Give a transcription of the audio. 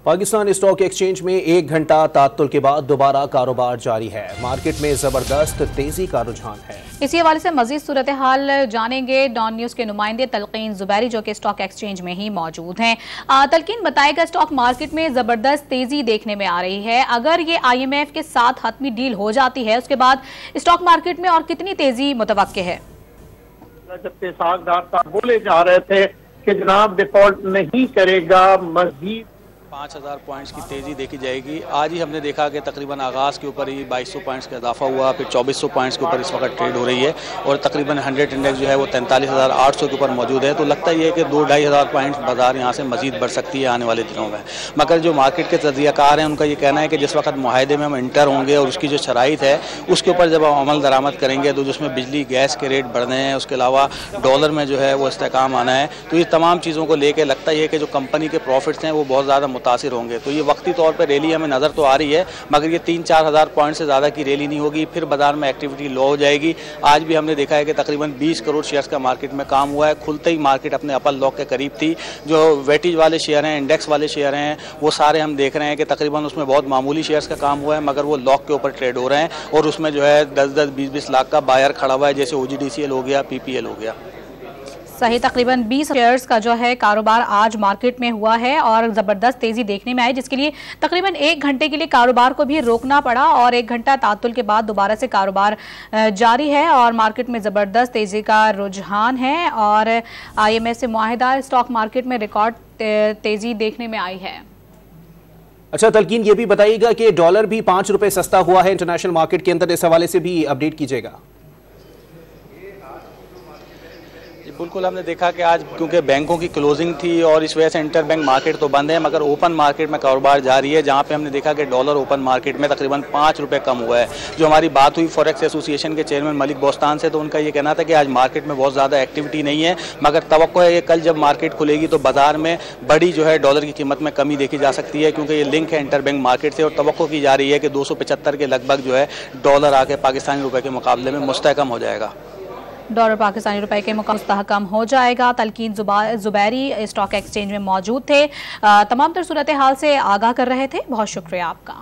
Pakistan stock exchange में 1 घंटा तात्तुल के बाद दोबारा कारोबार जारी है। मार्केट में जबरदस्त तेजी का रुझान है। इसी हवाले से मजीद सूरत हाल जानेंगे डॉन न्यूज के नुमाइंदे तलकीन जुबैरी जो कि स्टॉक एक्सचेंज में ही मौजूद हैं। तलकीन, बताएगा स्टॉक मार्केट में जबरदस्त तेजी देखने में आ रही है। अगर ये IMF के साथ हतमी डील हो जाती है उसके बाद स्टॉक मार्केट में और कितनी तेजी मुतवक्के है? जबकि सागदार साहब बोले जा रहे थे कि जनाब डिफॉल्ट नहीं करेगा, मजीद 5000 पॉइंट्स की तेज़ी देखी जाएगी। आज ही हमने देखा कि तकरीबन आगाज़ के ऊपर ही 2200 पॉइंट्स का इजाफा हुआ, फिर 2400 पॉइंट्स के ऊपर इस वक्त ट्रेड हो रही है और तकरीबन 100 इंडेक्स जो है वो 43,800 के ऊपर मौजूद है। तो लगता ही है कि 2-2.5 हज़ार पॉइंट्स बाजार यहाँ से मजीद बढ़ सकती है आने वाले दिनों में। मगर जो मार्केट के तजज़ियाकार हैं उनका ये कहना है कि जिस वक्त मुआहदे में हम इंटर होंगे और उसकी जो शराइत है उसके ऊपर जब हम अमल दरामद करेंगे तो जिसमें बिजली गैस के रेट बढ़ने हैं, उसके अलावा डॉलर में जो है वो इस्तेहकाम आना है, तो ये तमाम चीज़ों को लेकर लगता ही है कि जो कंपनी के प्रॉफिट्स हैं वो बहुत ज़्यादा मुतासिर होंगे। तो ये वक्ती तौर पर रैली हमें नज़र तो आ रही है मगर ये 3-4 हज़ार पॉइंट से ज़्यादा की रैली नहीं होगी, फिर बाजार में एक्टिविटी लो हो जाएगी। आज भी हमने देखा है कि तकरीबन 20 करोड़ शेयर्स का मार्केट में काम हुआ है। खुलते ही मार्केट अपने अपर लॉक के करीब थी। जो वेटेज वाले शेयर हैं, इंडेक्स वाले शेयर हैं, वो सारे हम देख रहे हैं कि तकरीबन उसमें बहुत मामूली शेयर्स का काम हुआ है मगर वो लॉक के ऊपर ट्रेड हो रहे हैं और उसमें जो है 10-10, 20-20 लाख का बायर खड़ा हुआ है, जैसे OGDCL हो गया, PPL हो गया। सही, तकरीबन 20 शेयर्स का जो है कारोबार आज मार्केट में हुआ है और ज़बरदस्त तेज़ी देखने में आई, जिसके लिए तकरीबन 1 घंटे के लिए कारोबार को भी रोकना पड़ा और 1 घंटा तात्तुल के बाद दोबारा से कारोबार जारी है और मार्केट में ज़बरदस्त तेज़ी का रुझान है और IMF से मुआहिदा स्टॉक मार्केट में रिकॉर्ड तेज़ी देखने में आई है। अच्छा तलकीन, ये भी बताइएगा कि डॉलर भी 5 रुपए सस्ता हुआ है इंटरनेशनल मार्केट के अंदर, इस हवाले से भी अपडेट कीजिएगा। बिल्कुल, हमने देखा कि आज क्योंकि बैंकों की क्लोजिंग थी और इस वजह से इंटर बैंक मार्केट तो बंद है मगर ओपन मार्केट में कारोबार जारी है, जहां पे हमने देखा कि डॉलर ओपन मार्केट में तकरीबन 5 रुपए कम हुआ है। जो हमारी बात हुई फॉरेक्स एसोसिएशन के चेयरमैन मलिक बोस्तान से, तो उनका ये कहना था कि आज मार्केट में बहुत ज़्यादा एक्टिविटी नहीं है मगर तवक्को है कि कल जब मार्केट खुलेगी तो बाजार में बड़ी जो है डॉलर की कीमत में कमी देखी जा सकती है, क्योंकि ये लिंक है इंटर बैंक मार्केट से और तवक्को की जा रही है कि 275 के लगभग जो है डॉलर आके पाकिस्तानी रुपये के मुकाबले में मुस्तहकम हो जाएगा। डॉलर पाकिस्तानी रुपए के मुस्तहकम हो जाएगा। तलकीन जुबैरी स्टॉक एक्सचेंज में मौजूद थे, तमाम तर सूरत हाल से आगाह कर रहे थे। बहुत शुक्रिया आपका।